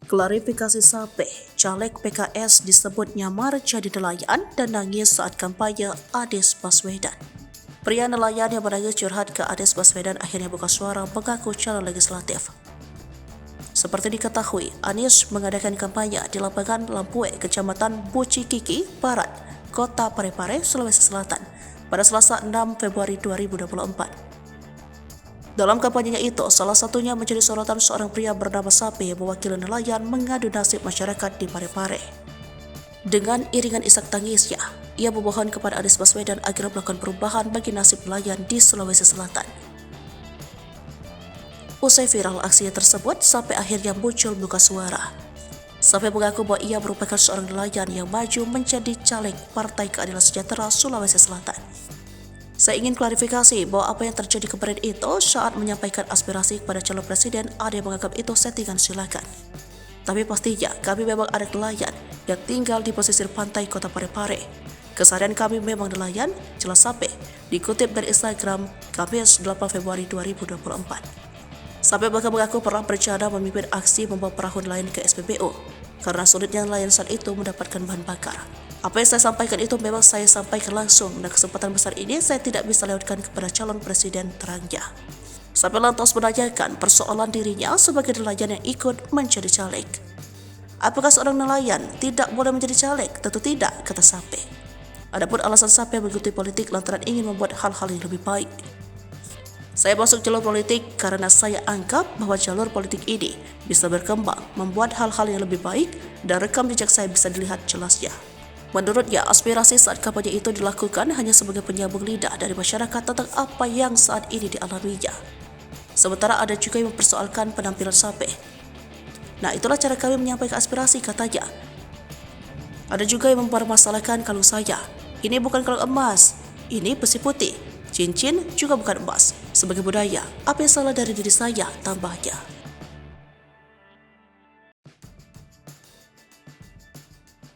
Klarifikasi Sape, caleg PKS disebut nyamar jadi nelayan dan nangis saat kampanye Anies Baswedan. Pria nelayan yang menangis curhat ke Anies Baswedan akhirnya buka suara mengaku calon legislatif. Seperti diketahui, Anies mengadakan kampanye di lapangan Lampue, Kecamatan Bucikiki Barat, Kota Parepare, Sulawesi Selatan, pada Selasa 6 Februari 2024. Dalam kampanyenya itu, salah satunya menjadi sorotan seorang pria bernama Sape yang mewakili nelayan mengadu nasib masyarakat di Parepare. Dengan iringan isak tangisnya, ia memohon kepada Anies Baswedan agar melakukan perubahan bagi nasib nelayan di Sulawesi Selatan. Usai viral aksinya tersebut, Sape akhirnya muncul buka suara. Sape mengaku bahwa ia merupakan seorang nelayan yang maju menjadi caleg Partai Keadilan Sejahtera Sulawesi Selatan. Saya ingin klarifikasi bahwa apa yang terjadi kemarin itu saat menyampaikan aspirasi kepada calon presiden, ada yang menganggap itu settingan, silakan. Tapi pastinya kami memang ada nelayan yang tinggal di pesisir pantai Kota Parepare. Keseharian kami memang nelayan, jelas Sape, dikutip dari Instagram Kamis 8 Februari 2024. Sape bahkan mengaku pernah berencana memimpin aksi membawa perahu nelayan ke SPBU karena sulitnya nelayan saat itu mendapatkan bahan bakar. Apa yang saya sampaikan itu memang saya sampaikan langsung, dan kesempatan besar ini saya tidak bisa lewatkan kepada calon presiden, terangnya. Sape lantas menanyakan persoalan dirinya sebagai nelayan yang ikut menjadi caleg. Apakah seorang nelayan tidak boleh menjadi caleg? Tentu tidak, kata Sape. Adapun alasan Sape mengikuti politik lantaran ingin membuat hal-hal yang lebih baik. Saya masuk jalur politik karena saya anggap bahwa jalur politik ini bisa berkembang, membuat hal-hal yang lebih baik, dan rekam jejak saya bisa dilihat jelasnya. Menurutnya, aspirasi saat kampanye itu dilakukan hanya sebagai penyambung lidah dari masyarakat tentang apa yang saat ini dialaminya. Sementara ada juga yang mempersoalkan penampilan Sape. Nah, itulah cara kami menyampaikan aspirasi, katanya. Ada juga yang mempermasalahkan kalung saya. Ini bukan kalung emas, ini besi putih. Cincin juga bukan emas. Sebagai budaya, apa yang salah dari diri saya, tambahnya.